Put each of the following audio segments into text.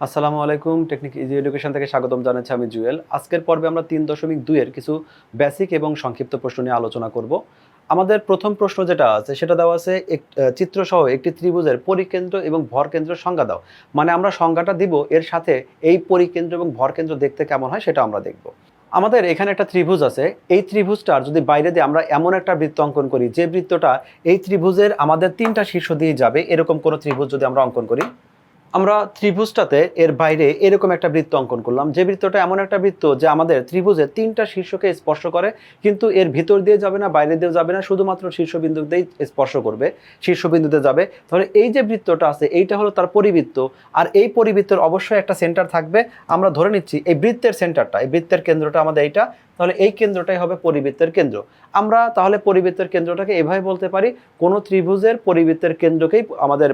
আসসালামু আলাইকুম। Technique easy education থেকে স্বাগতম জানাচ্ছি আমি জুয়েল। আজকের পর্বে আমরা ৩.২ এর কিছু বেসিক এবং সংক্ষিপ্ত প্রশ্ন নিয়ে আলোচনা করব। আমাদের প্রথম প্রশ্ন যেটা আছে সেটা দেওয়া আছে চিত্রসহ একটি ত্রিভুজের পরিকেন্দ্র এবং ভরকেন্দ্রের সংজ্ঞা দাও। মানে আমরা সংজ্ঞাটা দিব, এর সাথে এই পরিকেন্দ্র এবং ভরকেন্দ্র দেখতে কেমন হয় সেটা আমরা দেখব। আমাদের এখানে একটা ত্রিভুজ আছে। এই ত্রিভুজটার যদি বাইরে দিয়ে আমরা এমন একটা বৃত্ত অঙ্কন করি যে বৃত্তটা এই ত্রিভুজের আমাদের ৩টা শীর্ষ দিয়ে যাবে, এরকম কোনো ত্রিভুজ যদি আমরা অঙ্কন করি, আমরা ত্রিভুজটাতে এর বাইরে এরকম একটা বৃত্ত অঙ্কন করলাম, যে বৃত্তটা এমন একটা বৃত্ত যে আমাদের ত্রিভুজের 3টা শীর্ষকে স্পর্শ করে, কিন্তু এর ভিতর দিয়ে যাবে না, বাইরে দিয়ে যাবে না, শুধুমাত্র শীর্ষবিন্দুতেই স্পর্শ করবে, শীর্ষবিন্দুতে যাবে। তাহলে এই যে বৃত্তটা আছে এইটা হলো তার পরিবৃত্ত, আর এই পরিবৃত্তের অবশ্যই একটা সেন্টার থাকবে। আমরা ধরে নিচ্ছি এই বৃত্তের সেন্টারটা, এই বৃত্তের কেন্দ্রটা আমাদের এইটা, তাহলে এই কেন্দ্রটাই হবে পরিবৃত্তের কেন্দ্র। আমরা তাহলে পরিবৃত্তের কেন্দ্রটাকে এভাবে বলতে পারি, কোনো ত্রিভুজের পরিবৃত্তের কেন্দ্রকেই আমাদের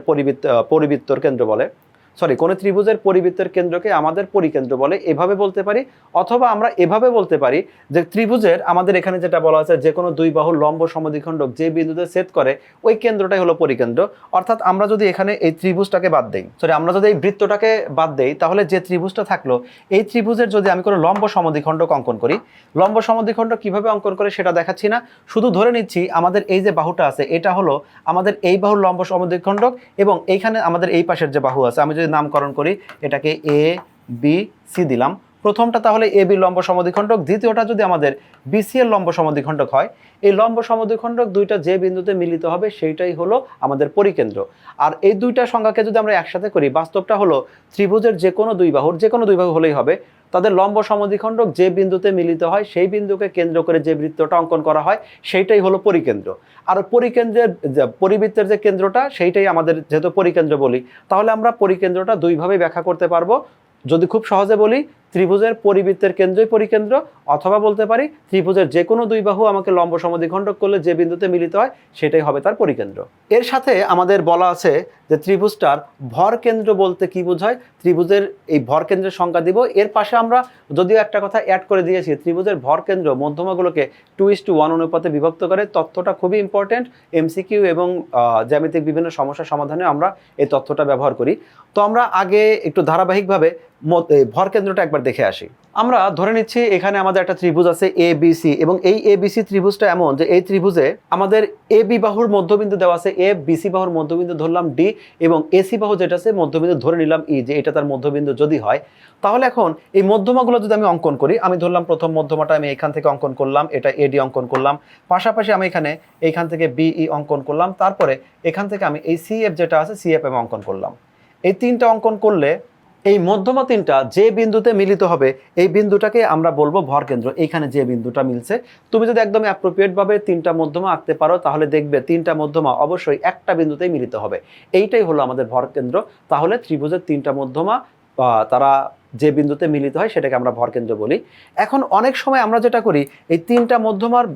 পরিবৃত্তর কেন্দ্র বলে। কোনো ত্রিভুজের পরিবৃত্তের কেন্দ্রকে আমাদের পরিকেন্দ্র বলে, এভাবে বলতে পারি। অথবা আমরা এভাবে বলতে পারি যে ত্রিভুজের আমাদের এখানে যেটা বলা আছে, যে কোনো দুই বাহুর লম্ব সমদ্বিখণ্ডক যে বিন্দুতে ছেদ করে ওই কেন্দ্রটাই হলো পরিকেন্দ্র। অর্থাৎ আমরা যদি এখানে এই ত্রিভুজটাকে বাদ দেই, আমরা যদি এই বৃত্তটাকে বাদ দেই, তাহলে যে ত্রিভুজটা থাকলো এই ত্রিভুজের যদি আমি কোনো লম্ব সমদ্বিখণ্ডক অঙ্কন করি, লম্ব সমদ্বিখণ্ডক কিভাবে অঙ্কন করে সেটা দেখাচ্ছি না, শুধু ধরে নিচ্ছি আমাদের এই যে বাহুটা আছে এটা হলো আমাদের এই বাহুর লম্ব সমদ্বিখণ্ডক, এবং এইখানে আমাদের এই পাশের যে বাহু আছে, আমি যদি নামকরণ করি এটাকে এ বি সি দিলাম, প্রথমটা তাহলে এ বি লম্ব সমদ্বিখণ্ডক, দ্বিতীয়টা যদি আমাদের বিসি এর লম্ব সমদ্বিখণ্ডক হয়, এই লম্ব সমদ্বিখণ্ডক দুইটা যে বিন্দুতে মিলিত হবে সেইটাই হলো আমাদের পরিকেন্দ্র। আর এই দুইটা সংখ্যাকে যদি আমরা একসাথে করি, বাস্তবটা হলো ত্রিভুজের যে কোনো দুই বাহু হলেই হবে, তাদের লম্ব সমদ্বিখণ্ডক যে বিন্দুতে মিলিত হয় সেই বিন্দুকে কেন্দ্র করে যে বৃত্তটা অঙ্কন করা হয় সেইটাই হলো পরিকেন্দ্র। আর পরিকেন্দ্রের পরিবৃত্তের যে কেন্দ্রটা সেইটাই আমাদের যেহেতু পরিকেন্দ্র বলি, তাহলে আমরা পরিকেন্দ্রটা দুইভাবেই ব্যাখ্যা করতে পারবো। যদি খুব সহজে বলি, ত্রিভুজের পরিবৃত্তের কেন্দ্রই পরিকেন্দ্র, অথবা বলতে পারি ত্রিভুজের যে কোনো দুই বাহু আমাকে লম্ব সমদ্বিখণ্ডক করলে যে বিন্দুতে মিলিত হয় সেটাই হবে তার পরিকেন্দ্র। এর সাথে আমাদের বলা আছে যে ত্রিভুজটার ভর কেন্দ্র বলতে কি বোঝায়, ত্রিভুজের এই ভর কেন্দ্রের সংজ্ঞা দিব। এর পাশে আমরা যদিও একটা কথা অ্যাড করে দিয়েছি, ত্রিভুজের ভর কেন্দ্র মধ্যমাগুলোকে 2:1 অনুপাতে বিভক্ত করে। তথ্যটা খুবই ইম্পর্টেন্ট, এমসিকিউ এবং জ্যামিতিক বিভিন্ন সমস্যা সমাধানে আমরা এই তথ্যটা ব্যবহার করি। তো আমরা আগে একটু ধারাবাহিকভাবে ভর কেন্দ্রটা একবার দেখে আসি। আমরা ধরে নিচ্ছি এখানে আমাদের একটা ত্রিভুজ আছে এ বি সি, এবং এই এ বি সি ত্রিভুজটা এমন যে এই ত্রিভুজে আমাদের এ বি বাহুর মধ্যবিন্দু দেওয়া আছে এ, বিসি বাহুর মধ্যবিন্দু ধরলাম ডি, এবং এসি বাহু যেটা আছে মধ্যবিন্দু ধরে নিলাম ই, যে এটা তার মধ্যবিন্দু যদি হয়। তাহলে এখন এই মধ্যমাগুলো যদি আমি অঙ্কন করি, আমি ধরলাম প্রথম মধ্যমাটা আমি এখান থেকে অঙ্কন করলাম, এটা এডি অঙ্কন করলাম, পাশাপাশি আমি এইখান থেকে বিই অঙ্কন করলাম, তারপরে এখান থেকে আমি এই সিএফ যেটা আছে সিএফ আমি অঙ্কন করলাম। এই তিনটা অঙ্কন করলে এই মধ্যমা তিনটা যে বিন্দুতে মিলিত হবে এই বিন্দুটাকে আমরা বলবো ভরকেন্দ্র। এইখানে যে বিন্দুটা মিলছে, তুমি যদি একদম অ্যাপ্রোপ্রিয়েট ভাবে তিনটা মধ্যমা আঁকতে পারো, তাহলে দেখবে তিনটা মধ্যমা অবশ্যই একটা বিন্দুতেই মিলিত হবে। এইটাই হলো আমাদের ভরকেন্দ্র। তাহলে ত্রিভুজের তিনটা মধ্যমা তারা যে বিন্দুতে মিলিত হয় সেটাকে আমরা ভরকেন্দ্র বলি। এখন অনেক সময় আমরা যেটা করি, এই তিনটা মধ্যমার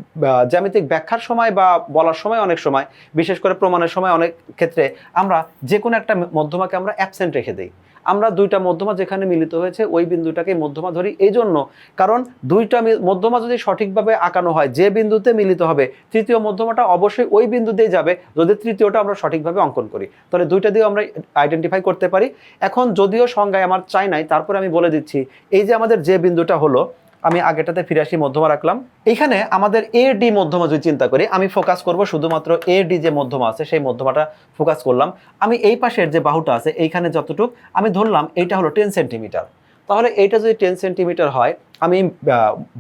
জ্যামিতিক ব্যাখ্যার সময় বা বলার সময়, অনেক সময় বিশেষ করে প্রমাণের সময়, অনেক ক্ষেত্রে আমরা যে কোনো একটা মধ্যমাকে আমরা অ্যাবসেন্ট রেখে দিই। আমরা দুইটা মধ্যমা যেখানে মিলিত হয়েছে ওই বিন্দুটাকে মধ্যমা ধরি, এই জন্য কারণ দুইটা মধ্যমা যদি সঠিকভাবে আঁকানো হয়, যে বিন্দুতে মিলিত হবে তৃতীয় মধ্যমাটা অবশ্যই ওই বিন্দুতেই যাবে, যদি তৃতীয়টা আমরা সঠিকভাবে অঙ্কন করি। তাহলে দুইটা দিয়েও আমরা আইডেন্টিফাই করতে পারি। এখন যদিও সংজ্ঞায় আমার চাই নাই, তারপরে আমি বলে দিচ্ছি, এই যে আমাদের যে বিন্দুটা হলো, আমি আগেটাতে ফিরে আসি, মধ্যমা রাখলাম। এখানে আমাদের এ ডি মধ্যমা যদি চিন্তা করি, আমি ফোকাস করব শুধুমাত্র এ ডি যে মধ্যমা আছে সেই মধ্যমাটা ফোকাস করলাম। আমি এই পাশের যে বাহুটা আছে এইখানে যতটুক আমি ধরলাম এইটা হলো 10 সেন্টিমিটার। তাহলে এইটা যদি 10 সেন্টিমিটার হয়, আমি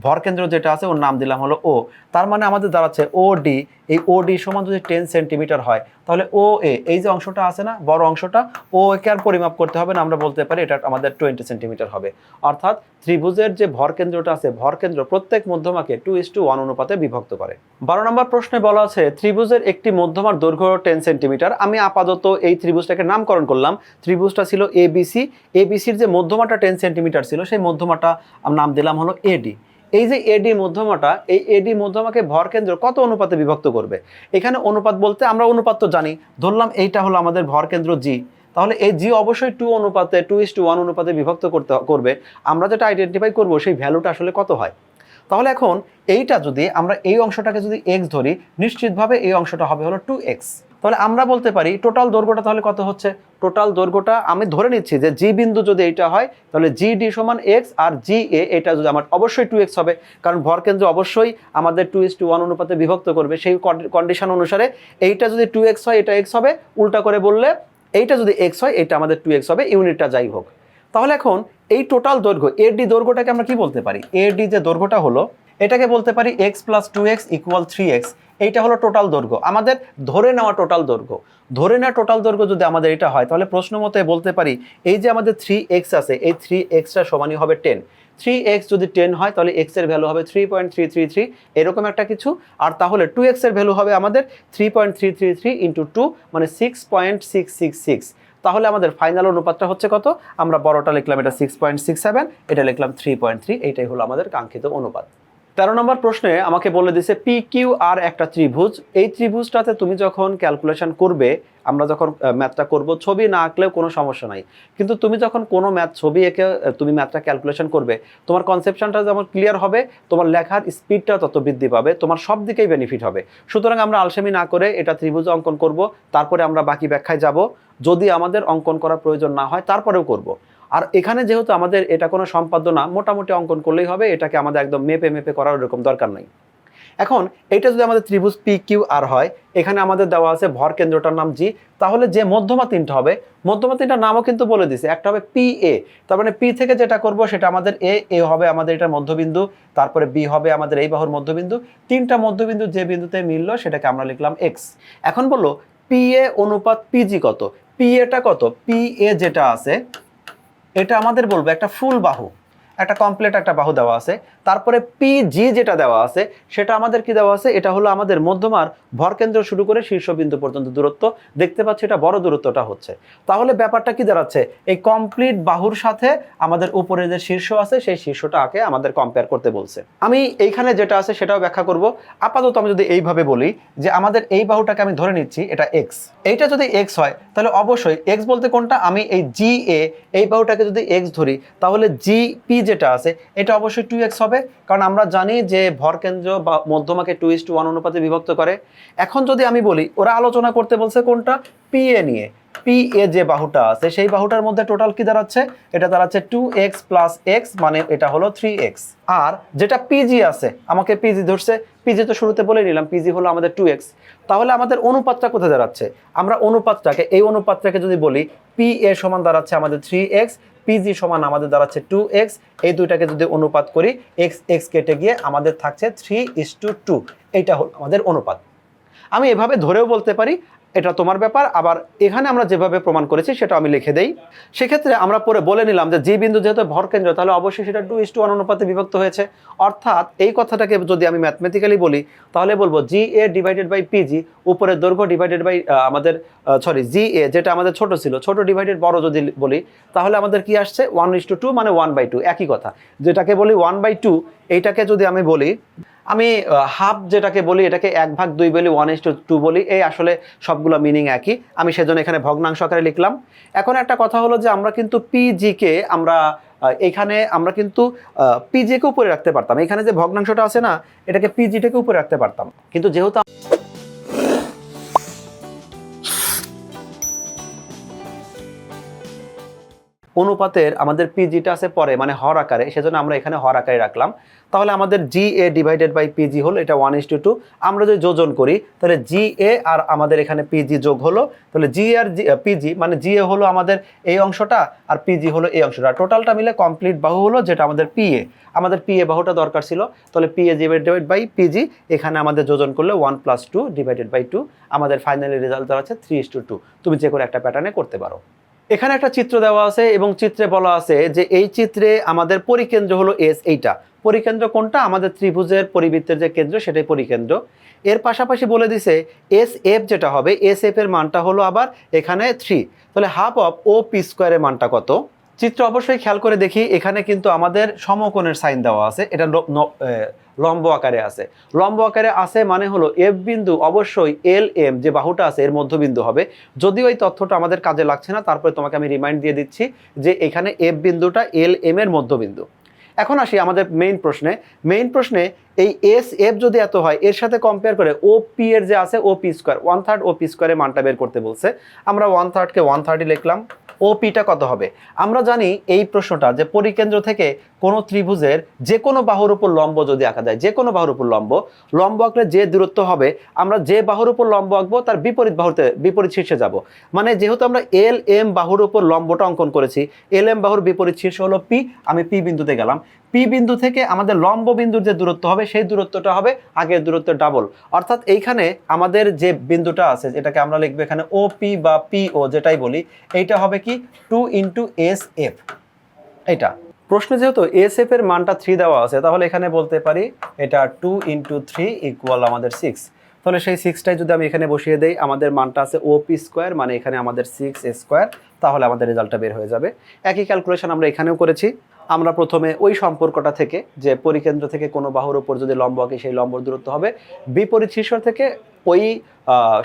ভরকেন্দ্র যেটা আছে ওর নাম দিলাম হলো ও। তার মানে আমাদের দাঁড়াচ্ছে ও ডি, এই ও ডি সমান যদি 10 সেন্টিমিটার হয়, তাহলে ও এ এই যে অংশটা আছে না, বড় অংশটা, ও একে আর পরিমাপ করতে হবে না, আমরা বলতে পারি এটা আমাদের 20 সেন্টিমিটার হবে। অর্থাৎ ত্রিভুজের যে ভরকেন্দ্রটা আছে, ভরকেন্দ্র প্রত্যেক মধ্যমাকে 2:1 অনুপাতে বিভক্ত করে। 12 নম্বর প্রশ্নে বলা আছে ত্রিভুজের একটি মধ্যমার দৈর্ঘ্য 10 সেন্টিমিটার। আমি আপাতত এই ত্রিভুজটাকে নামকরণ করলাম, ত্রিভুজটা ছিল এবিসি, এবিসির যে মধ্যমাটা 10 সেন্টিমিটার ছিল সেই মধ্যমাটা নাম দিলাম হলো এডি। এই যে এডি মধ্যমাটা, এই এডি মধ্যমাকে ভরকেন্দ্র কত অনুপাতে বিভক্ত করবে? এখানে অনুপাত বলতে আমরা অনুপাত তো জানি, ধরলাম এইটা হলো আমাদের ভরকেন্দ্র জি, তাহলে এই জি অবশ্যই 2:1 অনুপাতে বিভক্ত করবে। আমরা যেটা আইডেন্টিফাই করব সেই ভ্যালুটা আসলে কত হয়। তাহলে এখন এইটা যদি আমরা এই অংশটাকে যদি এক্স ধরি, নিশ্চিতভাবে এই অংশটা হবে হলো 2x। তাহলে আমরা বলতে পারি টোটাল দৈর্ঘ্যটা তাহলে কত হচ্ছে, টোটাল দৈর্ঘ্যটা আমি ধরে নিচ্ছি যে জি বিন্দু যদি এইটা হয় তাহলে জি ডি সমান এক্স, আর জি এ এটা যদি আমার অবশ্যই 2x হবে, কারণ ভরকেন্দ্র অবশ্যই আমাদের 2:1 অনুপাতে বিভক্ত করবে, সেই কন্ডিশন অনুসারে এইটা যদি 2x হয় এটা x হবে, উল্টা করে বললে এইটা যদি x হয় এটা আমাদের 2x হবে, ইউনিটটা যাই হোক। তাহলে এখন এই টোটাল দৈর্ঘ্য এডি দৈর্ঘ্যটাকে আমরা কি বলতে পারি, এডি যে দৈর্ঘ্যটা হলো এটাকে বলতে পারি x + 2x = 3x। এইটা হলো টোটাল দৈর্ঘ্য, আমাদের ধরে নেওয়া টোটাল দৈর্ঘ্য। ধরে নেওয়া টোটাল দৈর্ঘ্য যদি আমাদের এটা হয় তাহলে প্রশ্ন মতে বলতে পারি এই যে আমাদের 3x আছে, এই 3xটা সমানই হবে 10। 3x যদি 10 হয় তাহলে x এর ভ্যালু হবে 3.333 এরকম একটা কিছু, আর তাহলে 2x এর ভ্যালু হবে আমাদের 3.333 × 2 মানে 6.666। তাহলে আমাদের ফাইনাল অনুপাতটা হচ্ছে কত, আমরা বড়টা লিখলাম এটা 6.67, এটা লিখলাম 3.3, এইটাই হলো আমাদের কাঙ্ক্ষিত অনুপাত। 13 নম্বর প্রশ্নে আমাকে বলে দিছে পি কিউ আর একটা ত্রিভুজ, এই ত্রিভুজটাতে তুমি যখন ক্যালকুলেশন করবে, আমরা যখন ম্যাথটা করব ছবি না আঁকলেও কোনো সমস্যা নাই, কিন্তু তুমি যখন কোনো ম্যাথ ছবি এঁকে তুমি ম্যাথটা ক্যালকুলেশন করবে তোমার কনসেপশনটা যেমন ক্লিয়ার হবে, তোমার লেখার স্পিডটা তত বৃদ্ধি পাবে, তোমার সব দিকেই বেনিফিট হবে। সুতরাং আমরা আলসেমি না করে এটা ত্রিভুজ অঙ্কন করব, তারপরে আমরা বাকি ব্যাখ্যায় যাব, যদি আমাদের অঙ্কন করার প্রয়োজন না হয় তারপরেও করব। আর এখানে যেহেতু আমাদের এটা কোনো সম্পাদ্য না, মোটামুটি অঙ্কন করলেই হবে, এটাকে আমাদের একদম মেপে মেপে করার এরকম দরকার নাই। এখন এটা যদি আমাদের ত্রিভুজ পি কিউ আর হয়, এখানে আমাদের দেওয়া আছে ভর কেন্দ্রটার নাম জি, তাহলে যে মধ্যমা তিনটা হবে, মধ্যমা তিনটার নামও কিন্তু বলে দিছে, একটা হবে পি এ, তার মানে পি থেকে যেটা করব সেটা আমাদের এ হবে আমাদের এটার মধ্যবিন্দু, তারপরে বি হবে আমাদের এই বাহুর মধ্যবিন্দু, তিনটা মধ্যবিন্দু যে বিন্দুতে মিললো সেটাকে আমরা লিখলাম এক্স। এখন বললো পি এ অনুপাত পিজি কত, পি এটা কত, পি এ যেটা আছে এটা আমাদের বলবো একটা ফুল বাহু, একটা কমপ্লিট একটা বাহু দেওয়া আছে। তারপরে পিজি যেটা দেওয়া আছে সেটা আমাদের কি দেওয়া আছে, এটা হলো আমাদের মধ্যমার ভরকেন্দ্র শুরু করে শীর্ষবিন্দু পর্যন্ত দূরত্ব, দেখতে পাচ্ছি এটা বড় দূরত্বটা হচ্ছে। তাহলে ব্যাপারটা কি দাঁড়াচ্ছে, এই কমপ্লিট বাহুর সাথে আমাদের উপরে যে শীর্ষ আছে সেই শীর্ষটাকে আমাদের কম্পেয়ার করতে বলছে। আমি এইখানে যেটা আছে সেটাও ব্যাখ্যা করব। আপাতত আমি যদি এইভাবে বলি যে আমাদের এই বাহুটাকে আমি ধরে নিচ্ছি এটা এক্স, এইটা যদি এক্স হয় তাহলে অবশ্যই এক্স বলতে কোনটা, আমি এই জি এ এই বাহুটাকে যদি এক্স ধরি তাহলে জি পি যেটা আছে এটা অবশ্যই 2x হবে, কারণ আমরা জানি যে ভরকেন্দ্র বা মধ্যমাকে 2:1 অনুপাতে বিভক্ত করে। এখন যদি আমি বলি ওরা আলোচনা করতে বলছে কোনটা, পি এ নিয়ে, পি এ যে বাহুটা আছে সেই বাহুটার মধ্যে টোটাল কি দাঁড়াচ্ছে, এটা দাঁড়াচ্ছে 2x + x মানে এটা হলো 3x। আর যেটা পিজি আছে, আমাকে পিজি ধরছে, পিজি তো শুরুতে বলে নিলাম পিজি হলো আমাদের 2x। তাহলে আমাদের অনুপাতটা কোথায় দাঁড়াচ্ছে, আমরা অনুপাতটাকে এই অনুপাতটাকে যদি বলি পি এ সমান দাঁড়াচ্ছে আমাদের 3x, পিজি সমান আমাদের দাঁড়াচ্ছে 2x, এই দুইটাকে যদি অনুপাত করি x কেটে গিয়ে আমাদের থাকছে 3:2, এইটা হলো আমাদের অনুপাত। আমি এভাবে ধরেও বলতে পারি, এটা তোমার ব্যাপার। আবার এখানে আমরা যেভাবে প্রমাণ করেছি সেটা আমি লিখে দেই। সেক্ষেত্রে আমরা পরে বলে নিলাম যে যে বিন্দু যেহেতু ভরকেন্দ্র তাহলে অবশ্যই সেটা 2:1 অনুপাতে বিভক্ত হয়েছে। অর্থাৎ এই কথাটাকে যদি আমি ম্যাথমেটিক্যালি বলি তাহলে বলবো জি এ ডিভাইডেড বাই পিজি, উপরের দৈর্ঘ্য ডিভাইডেড বাই আমাদের জি এ যেটা আমাদের ছোট ছিল, ছোট ডিভাইডেড বড় যদি বলি তাহলে আমাদের কি আসছে 1:2 মানে 1/2, একই কথা। যেটাকে বলি 1/2 এইটাকে যদি আমি বলি, আমি হাফ যেটাকে বলি এটাকে 1/2 বলি, 1:2 বলি, এই আসলে সবগুলো মিনিং একই, আমি সেজন্য এখানে ভগ্নাংশ আকারে লিখলাম। এখন একটা কথা হলো যে আমরা কিন্তু পিজিকে আমরা এখানে আমরা কিন্তু পিজিকে উপরে রাখতে পারতাম, এখানে যে ভগ্নাংশটা আছে না এটাকে পিজিটাকে উপরে রাখতে পারতাম, কিন্তু যেহেতু অনুপাতের আমাদের পিজিটা আছে পরে মানে হর আকারে, সেজন্য আমরা এখানে হর আকারে রাখলাম। তাহলে আমাদের জি এ ডিভাইডেড বাই পিজি হলো এটা 1:2। আমরা যদি যোজন করি তাহলে জি এ আর আমাদের এখানে পিজি যোগ হলো, তাহলে জি আর পিজি মানে জি এ হলো আমাদের এই অংশটা আর পিজি হলো এই অংশটা, টোটালটা মিলে কমপ্লিট বাহু হলো যেটা আমাদের পি এ। আমাদের পি এ বাহুটা দরকার ছিল, তাহলে P A divided by PG, এখানে আমাদের যোজন করলে 1 + 2 ডিভাইডেড বাই 2, আমাদের ফাইনালি রেজাল্ট দাঁড়াচ্ছে 3:2। তুমি যে কোনো একটা প্যাটার্নে করতে পারো। এখানে একটা চিত্র দেওয়া আছে এবং চিত্রে বলা আছে যে এই চিত্রে আমাদের পরিকেন্দ্র হলো এস, এইটা পরিকেন্দ্র কোনটা, আমাদের ত্রিভুজের পরিবৃত্তের যে কেন্দ্র সেটাই পরিকেন্দ্র। এর পাশাপাশি বলে দিছে এস এফ যেটা হবে, এস এফ এর মানটা হলো আবার এখানে 3, তাহলে হাফ অফ ও পি স্কোয়ারের মানটা কত। চিত্র অবশ্যই খেয়াল করে দেখি, এখানে কিন্তু আমাদের সমকোণের সাইন দেওয়া আছে, এটা লম্ব আকারে আছে। লম্ব আকারে আছে মানে হলো এফ বিন্দু অবশ্যই এল এম যে বাহুটা আছে এর মধ্যবিন্দু হবে। যদিও এই তথ্যটা আমাদের কাজে লাগছে না, তারপরে তোমাকে আমি রিমাইন্ড দিয়ে দিচ্ছি যে এখানে এফ বিন্দুটা এল এম এর মধ্যবিন্দু। এখন আসি আমাদের মেইন প্রশ্নে। এই এস এফ যদি এত হয় এর সাথে কম্পেয়ার করে ও পি এর যে আছে O P square 1/3 O P স্কোয়ারের মানটা বের করতে বলছে। আমরা 1/3কে 1/30 লিখলাম। ও পিটা কত হবে? আমরা জানি এই প্রশ্নটা যে পরিকেন্দ্র থেকে কোনো ত্রিভুজের যে কোনো বাহুর উপর লম্ব যদি আঁকা যায়, যে কোনো বাহুর উপর লম্ব আঁকলে যে দূরত্ব হবে, আমরা যে বাহুর উপর লম্ব আঁকবো তার বিপরীত শীর্ষে যাব। মানে যেহেতু আমরা এল এম বাহুর উপর লম্বটা অঙ্কন করেছি, এল এম বাহুর বিপরীত শীর্ষ হলো পি, আমি পি বিন্দুতে গেলাম। পি বিন্দু থেকে আমাদের লম্ব বিন্দুর যে দূরত্ব হবে সেই দূরত্বটা হবে আগের দূরত্বের ডাবল। অর্থাৎ এইখানে আমাদের যে বিন্দুটা আছে যেটাকে আমরা লিখবো এখানে ও পি বা পি ও যেটাই বলি, এইটা হবে কি 2 ইন্টু এস এফ। এইটা প্রশ্নে যেহেতু এস এফ এর মানটা 3 দেওয়া আছে, তাহলে এখানে বলতে পারি এটা 2 ইন্টু 3 ইকুয়াল আমাদের 6। তাহলে সেই 6টাই যদি আমি এখানে বসিয়ে দেই, আমাদের মানটা আছে ও পি স্কোয়ার, মানে এখানে আমাদের 6 স্কোয়ার, তাহলে আমাদের রেজাল্টটা বের হয়ে যাবে। একই ক্যালকুলেশন আমরা এখানেও করেছি। আমরা প্রথমে ওই সম্পর্কটা থেকে যে পরিকেন্দ্র থেকে কোনো বাহুর উপর যদি লম্ব আঁকি সেই লম্বর দূরত্ব হবে বিপরীত শীর্ষ থেকে ওই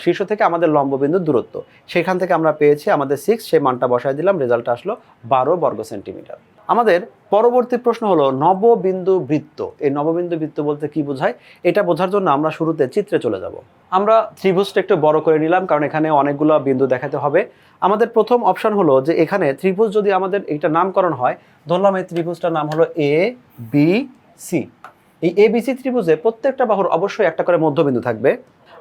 শীর্ষ থেকে আমাদের লম্ববিন্দুর দূরত্ব, সেখান থেকে আমরা পেয়েছি আমাদের 6, সেই মানটা বসায় দিলাম, রেজাল্ট আসলো 12 বর্গ সেন্টিমিটার। আমাদের পরবর্তী প্রশ্ন হলো নববিন্দু বৃত্ত। এই নববিন্দু বৃত্ত বলতে কি বোঝায়, এটা বোঝার জন্য আমরা শুরুতে চিত্রে চলে যাব। আমরা ত্রিভুজটা একটু বড় করে নিলাম কারণ এখানে অনেকগুলো বিন্দু দেখাতে হবে। আমাদের প্রথম অপশন হলো যে এখানে ত্রিভুজ যদি আমাদের এইটা নামকরণ হয়, ধরলাম এই ত্রিভুজটার নাম হলো এ বি সি। এই এ বি সি ত্রিভুজে প্রত্যেকটা বাহুর অবশ্যই একটা করে মধ্যবিন্দু থাকবে।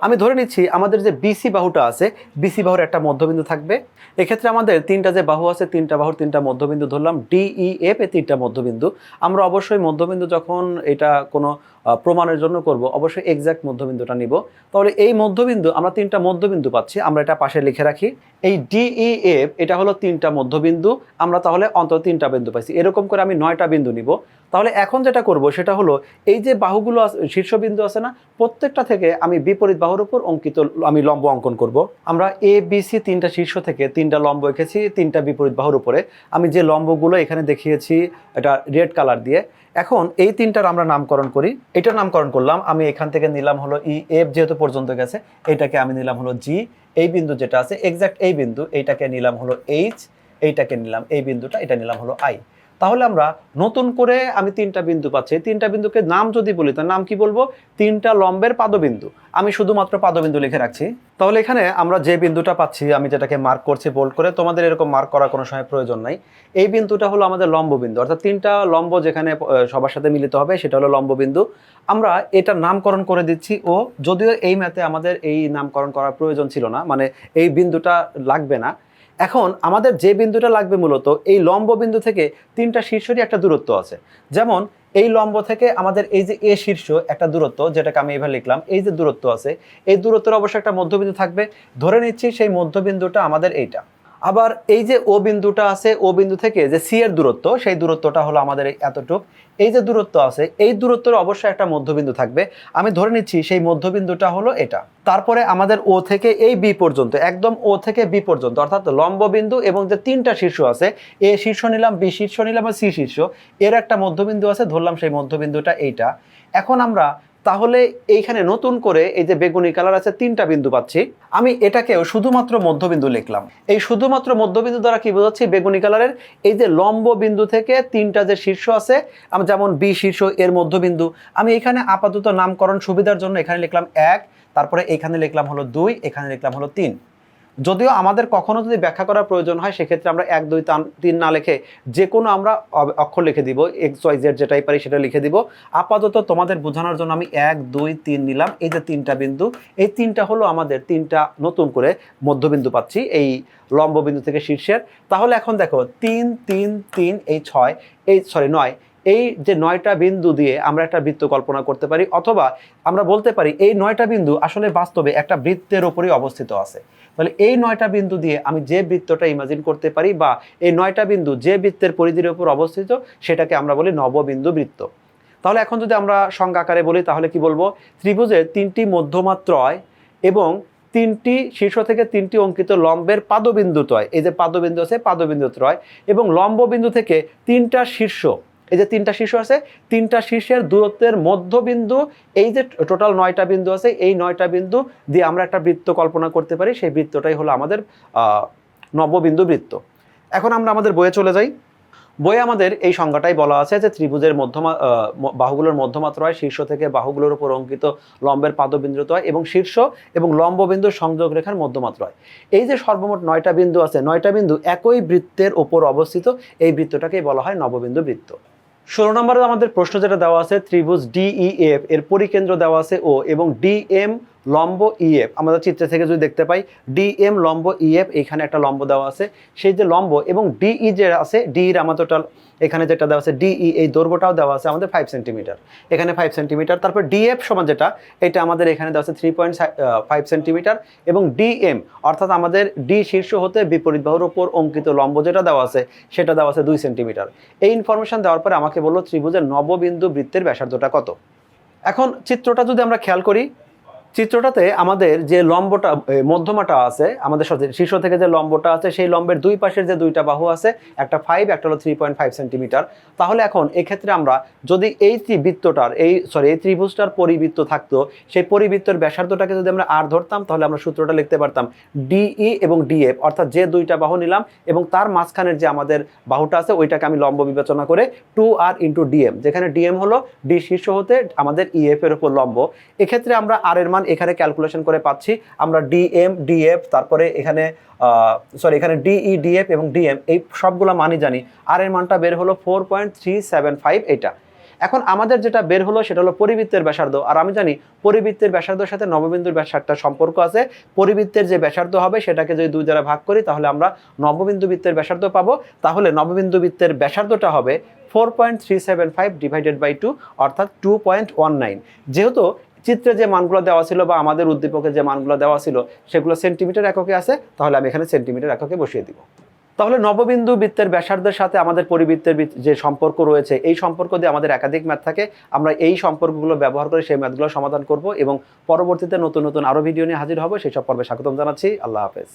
আমি ধরে নিচ্ছি আমাদের যে বিসি বাহুটা আছে, বিসি বাহুর একটা মধ্যবিন্দু থাকবে। এক্ষেত্রে আমাদের তিনটা যে বাহু আছে, তিনটা বাহুর তিনটা মধ্যবিন্দু ধরলাম, ডি ই এফ এ তিনটা মধ্যবিন্দু। আমরা অবশ্যই মধ্যবিন্দু যখন এটা কোনো প্রমাণের জন্য করব অবশ্যই এক্সাক্ট মধ্যবিন্দুটা নিব। তাহলে এই মধ্যবিন্দু আমরা তিনটা মধ্যবিন্দু পাচ্ছি, আমরা এটা পাশে লিখে রাখি। এই ডি ই এফ এটা হলো তিনটা মধ্যবিন্দু, আমরা তাহলে অন্তত তিনটা বিন্দু পাইছি। এরকম করে আমি 9টা বিন্দু নিব। তাহলে এখন যেটা করব সেটা হলো এই যে বাহুগুলো শীর্ষবিন্দু আছে না, প্রত্যেকটা থেকে আমি বিপরীত বাহুর উপর অঙ্কিত আমি লম্ব অঙ্কন করব। আমরা এ বি সি তিনটা শীর্ষ থেকে তিনটা লম্ব এঁকেছি তিনটা বিপরীত বাহুর উপরে। আমি যে লম্বগুলো এখানে দেখিয়েছি এটা রেড কালার দিয়ে। এখন এই তিনটার আমরা নামকরণ করি। এটার নামকরণ করলাম, আমি এখান থেকে নিলাম হলো ই এফ, যেহেতু পর্যন্ত গেছে এইটাকে আমি নিলাম হলো জি। এই বিন্দু যেটা আছে এক্সাক্ট এই বিন্দু, এইটাকে নিলাম হলো এইচ। এইটাকে নিলাম এই বিন্দুটা, এটা নিলাম হলো আই। তাহলে আমরা নতুন করে আমি তিনটা বিন্দু পাচ্ছি। তিনটা বিন্দুকে নাম যদি বলি তার নাম কি বলবো? তিনটা লম্বের পাদবিন্দু। আমি শুধুমাত্র পাদবিন্দু লিখে রাখছি। তাহলে এখানে আমরা যে বিন্দুটা পাচ্ছি, আমি যেটাকে মার্ক করছি বোল্ড করে, তোমাদের এরকম মার্ক করার কোনো সময় প্রয়োজন নাই। এই বিন্দুটা হলো আমাদের লম্ব বিন্দু, অর্থাৎ তিনটা লম্ব যেখানে সবার সাথে মিলিত হবে সেটা হলো লম্ব বিন্দু। আমরা এটার নামকরণ করে দিচ্ছি ও, যদিও এই ম্যাথে আমাদের এই নামকরণ করার প্রয়োজন ছিল না, মানে এই বিন্দুটা লাগবে না। এখন আমাদের যে বিন্দুটা লাগবে মূলত এই লম্ব বিন্দু থেকে তিনটা শীর্ষেরই একটা দূরত্ব আছে। যেমন এই লম্ব থেকে আমাদের এই যে এ শীর্ষ একটা দূরত্ব, যেটাকে আমি এভাবে লিখলাম, এই যে দূরত্ব আছে এই দূরত্বের অবশ্যই একটা মধ্যবিন্দু থাকবে। ধরে নিচ্ছি সেই মধ্যবিন্দুটা আমাদের এইটা। আবার এই যে ও বিন্দুটা আছে, ও বিন্দু থেকে যে সি এর দূরত্ব, সেই দূরত্বটা হলো আমাদের এতটুক। এই যে দূরত্ব আছে এই দূরত্বের অবশ্যই একটা মধ্যবিন্দু থাকবে। আমি ধরে নিচ্ছি সেই মধ্যবিন্দুটা হলো এটা। তারপরে আমাদের ও থেকে এই বি পর্যন্ত, একদম ও থেকে বি পর্যন্ত, অর্থাৎ লম্ব বিন্দু এবং যে তিনটা শীর্ষ আছে, এ শীর্ষ নিলাম, বি শীর্ষ নিলাম আর সি শীর্ষ, এর একটা মধ্যবিন্দু আছে, ধরলাম সেই মধ্যবিন্দুটা এইটা। এখন আমরা তাহলে এইখানে নতুন করে এই যে বেগুনি কালার আছে তিনটা বিন্দু পাচ্ছি, আমি এটাকেও শুধুমাত্র মধ্যবিন্দু লিখলাম। এই শুধুমাত্র মধ্যবিন্দু দ্বারা কি বোঝাচ্ছি? বেগুনি কালারের এই যে লম্ব বিন্দু থেকে তিনটা যে শীর্ষ আছে, আমি যেমন বি শীর্ষ এর মধ্যবিন্দু, আমি এখানে আপাতত নামকরণ সুবিধার জন্য এখানে লিখলাম 1, তারপরে এখানে লিখলাম হলো 2, এখানে লিখলাম হলো 3। যদিও আমাদের কখনো যদি ব্যাখ্যা করার প্রয়োজন হয় সেক্ষেত্রে আমরা 1 2 3 না লিখে যে কোনো আমরা অক্ষর লিখে দিব, এক্স ওয়াই জেড যেটাই পারি সেটা লিখে দিব। আপাতত তোমাদের বোঝানোর জন্য আমি 1 2 3 নিলাম। এই যে তিনটা বিন্দু, এই তিনটা হলো আমাদের তিনটা নতুন করে মধ্যবিন্দু পাচ্ছি এই লম্ব বিন্দু থেকে শীর্ষের। তাহলে এখন দেখো 3 3 3 এই 6, এই 9, এই যে 9টা বিন্দু দিয়ে আমরা একটা বৃত্ত কল্পনা করতে পারি, অথবা আমরা বলতে পারি এই 9টা বিন্দু আসলে বাস্তবে একটা বৃত্তের উপরই অবস্থিত আছে। তাহলে এই 9টা বিন্দু দিয়ে আমি যে বৃত্তটা ইমাজিন করতে পারি, বা এই 9টা বিন্দু যে বৃত্তের পরিধির উপর অবস্থিত সেটাকে আমরা বলি নববিন্দু বৃত্ত। তাহলে এখন যদি আমরা সংজ্ঞা আকারে বলি তাহলে কি বলবো? ত্রিভুজের 3টি মধ্যমাত্রয় এবং 3টি শীর্ষ থেকে 3টি অঙ্কিত লম্বের পাদবিন্দুত্রয়, এই যে পাদবিন্দু আছে পাদবিন্দুত্রয়, এবং লম্ব বিন্দু থেকে 3টা শীর্ষ, এই যে 3টা শীর্ষ আছে, 3টা শীর্ষের দূরত্বের মধ্যবিন্দু, এই যে টোটাল 9টা বিন্দু আছে এই 9টা বিন্দু দিয়ে আমরা একটা বৃত্ত কল্পনা করতে পারি। সেই বৃত্তটাই হলো আমাদের নববিন্দু বৃত্ত। এখন আমরা আমাদের বইয়ে চলে যাই। বইয়ে আমাদের এই সংজ্ঞাটাই বলা আছে যে ত্রিভুজের বাহুগুলোর মধ্যমাত্র হয় শীর্ষ থেকে বাহুগুলোর উপর অঙ্কিত লম্বের পাদবিন্দুত হয় এবং শীর্ষ এবং লম্ববিন্দুর সংযোগ রেখার মধ্যমাত্র হয়। এই যে সর্বমোট 9টা বিন্দু আছে, 9টা বিন্দু একই বৃত্তের উপর অবস্থিত, এই বৃত্তটাকেই বলা হয় নববিন্দু বৃত্ত। 16 নম্বরে আমাদের প্রশ্ন যেটা দেওয়া আছে, ত্রিভুজ ডিইএফ এর পরিকেন্দ্র দেওয়া আছে ও এবং ডিএম লম্ব ইএফ, আমাদের চিত্র থেকে যদি দেখতে পাই ডিএম লম্ব ইএফ, এখানে একটা লম্ব দেওয়া আছে, সেই যে লম্ব এবং ডিই যে আছে, ডি এর আমাদের টোটাল এখানে যেটা দেওয়া আছে ডিই, এই দৈর্ঘ্যটাও দেওয়া আছে আমাদের 5 সেন্টিমিটার, এখানে 5 সেন্টিমিটার। তারপর ডিএফ সমান যেটা, এটা আমাদের এখানে দেওয়া আছে 3.5 সেন্টিমিটার এবং ডিএম অর্থাৎ আমাদের ডি শীর্ষ হতে বিপরীত বাহুর উপর অঙ্কিত লম্ব যেটা দেওয়া আছে সেটা দেওয়া আছে 2 সেন্টিমিটার। এই ইনফরমেশন দেওয়ার পরে আমাকে বললো ত্রিভুজের নববিন্দু বৃত্তের ব্যাসার্ধটা কত। এখন চিত্রটা যদি আমরা খেয়াল করি, চিত্রটাতে আমাদের যে লম্বটা মধ্যমাটা আছে, আমাদের সাথে শীর্ষ থেকে যে লম্বটা আছে, সেই লম্বের দুই পাশের যে দুইটা বাহু আছে, একটা 5 একটা হলো 3.5 সেন্টিমিটার। তাহলে এখন এক্ষেত্রে আমরা যদি এই বৃত্তটার এই ত্রিভুজটার পরিবৃত্ত থাকতো, সেই পরিবৃত্তের ব্যাসার্ধটাকে যদি আমরা আর ধরতাম, তাহলে আমরা সূত্রটা লিখতে পারতাম ডিই এবং ডিএফ, অর্থাৎ যে দুইটা বাহু নিলাম এবং তার মাঝখানের যে আমাদের বাহুটা আছে ওইটাকে আমি লম্ব বিবেচনা করে 2r ইন্টু ডিএম, যেখানে ডিএম হলো ডি শীর্ষ হতে আমাদের ইএফ এর উপর লম্ব। এক্ষেত্রে আমরা আর এর মান এখানে ক্যালকুলেশন করে পাচ্ছি আমরা ডিএম ডিএফ, তারপরে এখানে এখানে ডিই ডিএফ এবং ডিএম এই সবগুলো মানই জানি। আর এর মানটা বের হলো 4.375 এটা। এখন আমাদের যেটা বের হলো সেটা হলো পরিবৃত্তের ব্যাসার্ধ, আর আমি জানি পরিবৃত্তের ব্যাসার্ধের সাথে নববিন্দুর ব্যাসার্ধের সম্পর্ক আছে। পরিবৃত্তের যে ব্যাসার্ধ হবে সেটাকে যদি 2 দ্বারা ভাগ করি তাহলে আমরা নববিন্দু বৃত্তের ব্যাসার্ধ পাবো। তাহলে নববিন্দু বৃত্তের ব্যাসার্ধটা হবে 4.375 ডিভাইডেড বাই 2 অর্থাৎ 2.19। যেহেতু চিত্রে যে মানগুলো দেওয়া ছিল বা আমাদের উদ্দীপকে যে মানগুলো দেওয়া ছিল সেগুলো সেন্টিমিটার এককে আছে, তাহলে আমি এখানে সেন্টিমিটার এককে বসিয়ে দিব। তাহলে নববিন্দু বৃত্তের ব্যাসার্ধের সাথে আমাদের পরিবৃত্তের যে সম্পর্ক রয়েছে, এই সম্পর্ক দিয়ে আমাদের একাধিক ম্যাথ থাকে, আমরা এই সম্পর্কগুলো ব্যবহার করে সেই ম্যাথগুলো সমাধান করব এবং পরবর্তীতে নতুন নতুন আরও ভিডিও নিয়ে হাজির হব। সেই সব পর্বে স্বাগতম জানাচ্ছি। আল্লাহ হাফেজ।